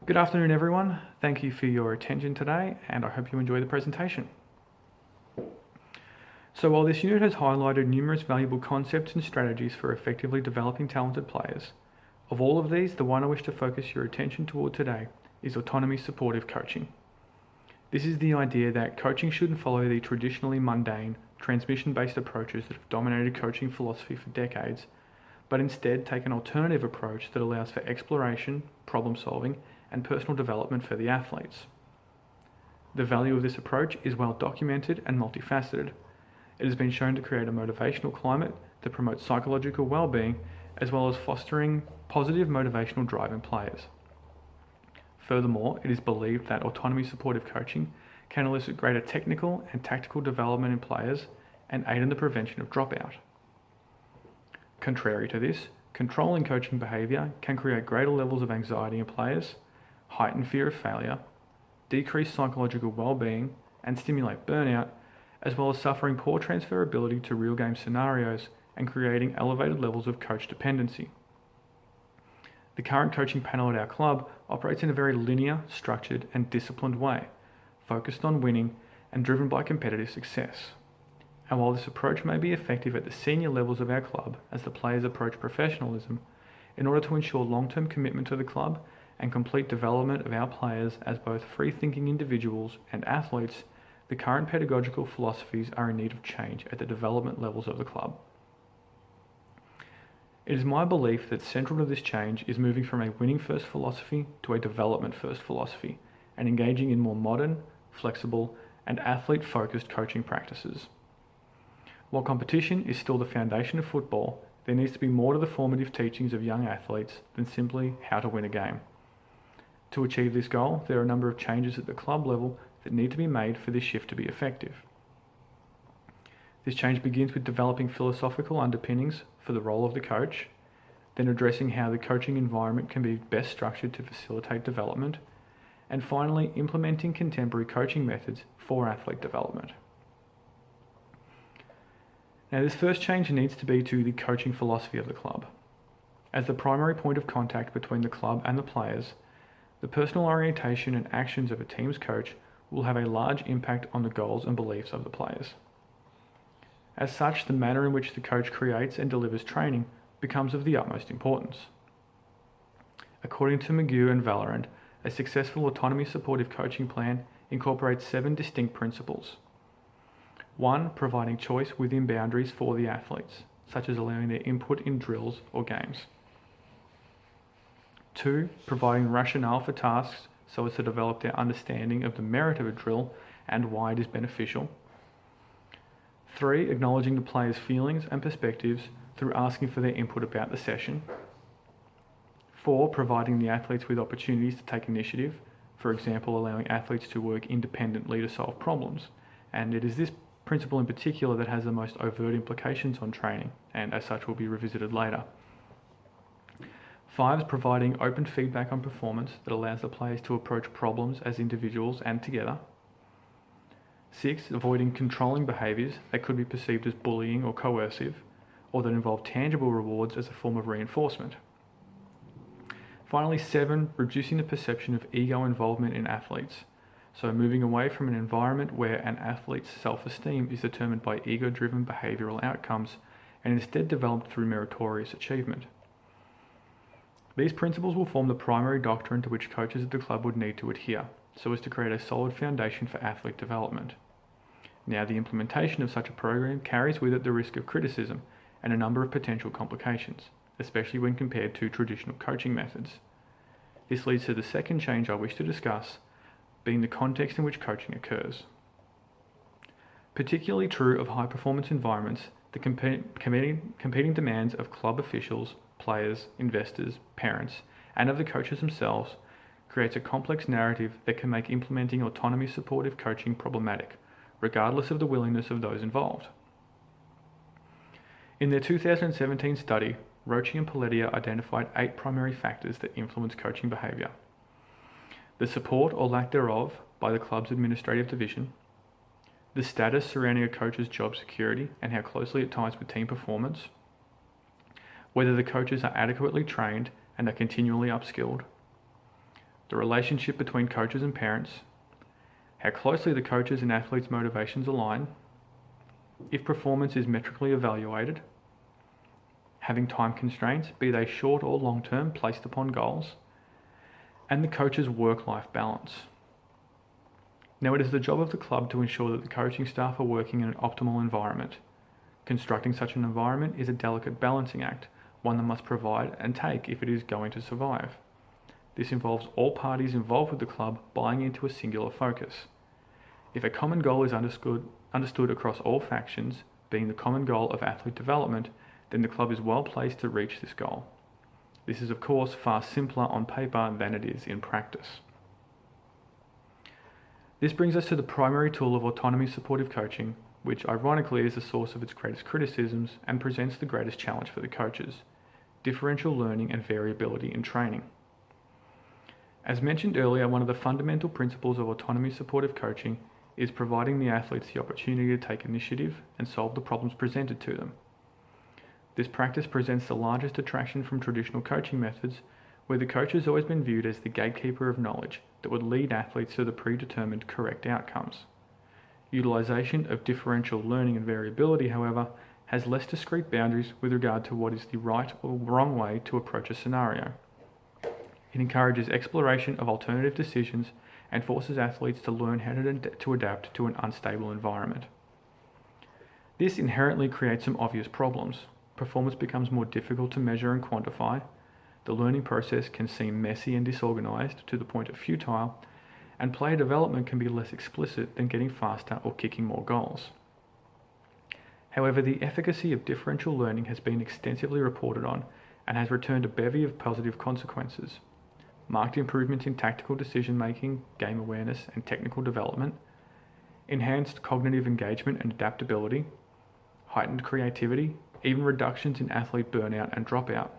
Good afternoon, everyone. Thank you for your attention today, and I hope you enjoy the presentation. So while this unit has highlighted numerous valuable concepts and strategies for effectively developing talented players, of all of these, the one I wish to focus your attention toward today is autonomy supportive coaching. This is the idea that coaching shouldn't follow the traditionally mundane, transmission-based approaches that have dominated coaching philosophy for decades, but instead take an alternative approach that allows for exploration, problem solving, and personal development for the athletes. The value of this approach is well documented and multifaceted. It has been shown to create a motivational climate that promotes psychological well-being, as well as fostering positive motivational drive in players. Furthermore, it is believed that autonomy supportive coaching can elicit greater technical and tactical development in players and aid in the prevention of dropout. Contrary to this, controlling coaching behaviour can create greater levels of anxiety in players, heighten fear of failure, decrease psychological well-being, and stimulate burnout, as well as suffering poor transferability to real game scenarios and creating elevated levels of coach dependency. The current coaching panel at our club operates in a very linear, structured, and disciplined way, focused on winning and driven by competitive success. And while this approach may be effective at the senior levels of our club as the players approach professionalism, in order to ensure long-term commitment to the club and complete development of our players as both free-thinking individuals and athletes, the current pedagogical philosophies are in need of change at the development levels of the club. It is my belief that central to this change is moving from a winning-first philosophy to a development-first philosophy and engaging in more modern, flexible, and athlete-focused coaching practices. While competition is still the foundation of football, there needs to be more to the formative teachings of young athletes than simply how to win a game. To achieve this goal, there are a number of changes at the club level that need to be made for this shift to be effective. This change begins with developing philosophical underpinnings for the role of the coach, then addressing how the coaching environment can be best structured to facilitate development, and finally implementing contemporary coaching methods for athlete development. Now, this first change needs to be to the coaching philosophy of the club. As the primary point of contact between the club and the players, the personal orientation and actions of a team's coach will have a large impact on the goals and beliefs of the players. As such, the manner in which the coach creates and delivers training becomes of the utmost importance. According to McGew and Valorant, a successful autonomy supportive coaching plan incorporates 7 distinct principles. 1. Providing choice within boundaries for the athletes, such as allowing their input in drills or games. 2. Providing rationale for tasks so as to develop their understanding of the merit of a drill and why it is beneficial. 3. Acknowledging the players' feelings and perspectives through asking for their input about the session. 4. Providing the athletes with opportunities to take initiative, for example, allowing athletes to work independently to solve problems. And it is this principle in particular that has the most overt implications on training, and as such will be revisited later. 5 is providing open feedback on performance that allows the players to approach problems as individuals and together. 6, avoiding controlling behaviours that could be perceived as bullying or coercive, or that involve tangible rewards as a form of reinforcement. Finally, 7, reducing the perception of ego involvement in athletes, so moving away from an environment where an athlete's self-esteem is determined by ego-driven behavioural outcomes and instead developed through meritorious achievement. These principles will form the primary doctrine to which coaches at the club would need to adhere, so as to create a solid foundation for athlete development. Now, the implementation of such a program carries with it the risk of criticism and a number of potential complications, especially when compared to traditional coaching methods. This leads to the second change I wish to discuss, being the context in which coaching occurs. Particularly true of high-performance environments, the competing demands of club officials, players, investors, parents, and of the coaches themselves creates a complex narrative that can make implementing autonomy supportive coaching problematic, regardless of the willingness of those involved. In their 2017 study, Roche and Pelletier identified 8 primary factors that influence coaching behaviour. The support or lack thereof by the club's administrative division, the status surrounding a coach's job security and how closely it ties with team performance, whether the coaches are adequately trained and are continually upskilled, the relationship between coaches and parents, how closely the coaches and athletes' motivations align, if performance is metrically evaluated, having time constraints, be they short or long term, placed upon goals, and the coach's work-life balance. Now, it is the job of the club to ensure that the coaching staff are working in an optimal environment. Constructing such an environment is a delicate balancing act, one that must provide and take if it is going to survive. This involves all parties involved with the club buying into a singular focus. If a common goal is understood across all factions, being the common goal of athlete development, then the club is well placed to reach this goal. This is of course far simpler on paper than it is in practice. This brings us to the primary tool of autonomy supportive coaching, which ironically is the source of its greatest criticisms and presents the greatest challenge for the coaches: differential learning and variability in training. As mentioned earlier, one of the fundamental principles of autonomy supportive coaching is providing the athletes the opportunity to take initiative and solve the problems presented to them. This practice presents the largest attraction from traditional coaching methods, where the coach has always been viewed as the gatekeeper of knowledge that would lead athletes to the predetermined correct outcomes. Utilization of differential learning and variability, however, has less discrete boundaries with regard to what is the right or wrong way to approach a scenario. It encourages exploration of alternative decisions and forces athletes to learn how to adapt to an unstable environment. This inherently creates some obvious problems. Performance becomes more difficult to measure and quantify. The learning process can seem messy and disorganized to the point of futile, and player development can be less explicit than getting faster or kicking more goals. However, the efficacy of differential learning has been extensively reported on and has returned a bevy of positive consequences. Marked improvements in tactical decision-making, game awareness, and technical development, enhanced cognitive engagement and adaptability, heightened creativity, even reductions in athlete burnout and dropout.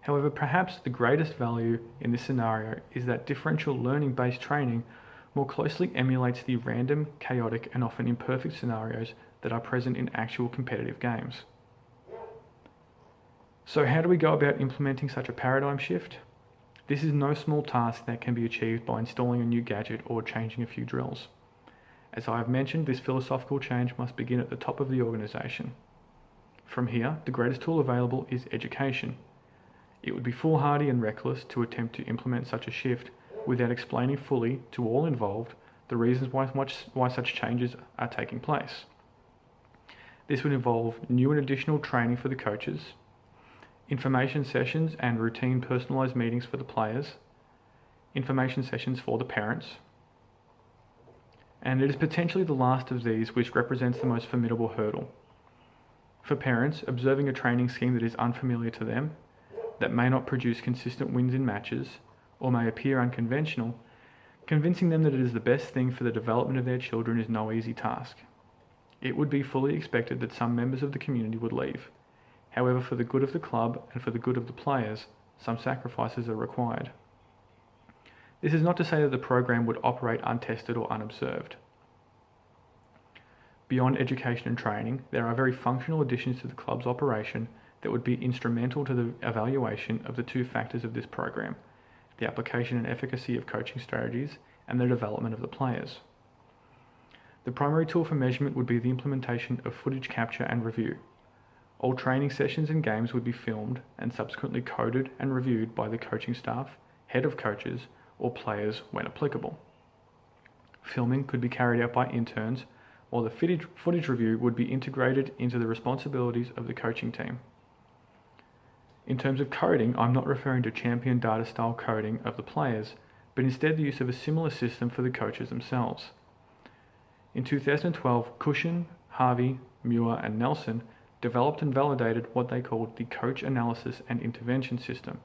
However, perhaps the greatest value in this scenario is that differential learning-based training more closely emulates the random, chaotic, and often imperfect scenarios that are present in actual competitive games. So how do we go about implementing such a paradigm shift? This is no small task that can be achieved by installing a new gadget or changing a few drills. As I have mentioned, this philosophical change must begin at the top of the organisation. From here, the greatest tool available is education. It would be foolhardy and reckless to attempt to implement such a shift without explaining fully to all involved the reasons why such changes are taking place. This would involve new and additional training for the coaches, information sessions and routine personalised meetings for the players, information sessions for the parents, and it is potentially the last of these which represents the most formidable hurdle. For parents, observing a training scheme that is unfamiliar to them, that may not produce consistent wins in matches, or may appear unconventional, convincing them that it is the best thing for the development of their children is no easy task. It would be fully expected that some members of the community would leave. However, for the good of the club and for the good of the players, some sacrifices are required. This is not to say that the program would operate untested or unobserved. Beyond education and training, there are very functional additions to the club's operation that would be instrumental to the evaluation of the two factors of this program: the application and efficacy of coaching strategies and the development of the players. The primary tool for measurement would be the implementation of footage capture and review. All training sessions and games would be filmed and subsequently coded and reviewed by the coaching staff, head of coaches, or players when applicable. Filming could be carried out by interns, while the footage review would be integrated into the responsibilities of the coaching team. In terms of coding, I'm not referring to champion data style coding of the players, but instead the use of a similar system for the coaches themselves. In 2012, Cushion, Harvey, Muir, and Nelson developed and validated what they called the Coach Analysis and Intervention System,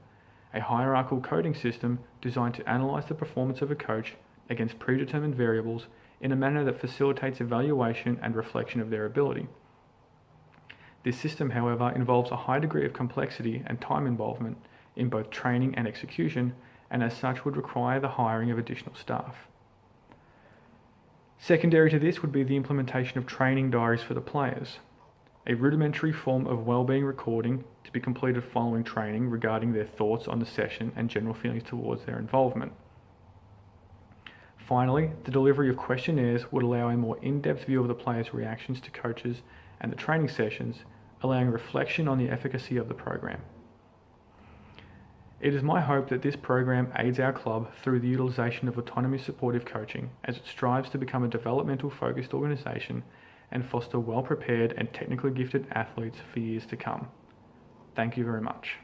a hierarchical coding system designed to analyze the performance of a coach against predetermined variables in a manner that facilitates evaluation and reflection of their ability. This system, however, involves a high degree of complexity and time involvement in both training and execution, and as such would require the hiring of additional staff. Secondary to this would be the implementation of training diaries for the players. a rudimentary form of wellbeing recording to be completed following training regarding their thoughts on the session and general feelings towards their involvement. Finally, the delivery of questionnaires would allow a more in-depth view of the players' reactions to coaches and the training sessions, allowing reflection on the efficacy of the program. It is my hope that this program aids our club through the utilisation of autonomy supportive coaching as it strives to become a developmental focused organisation and foster well prepared and technically gifted athletes for years to come. Thank you very much.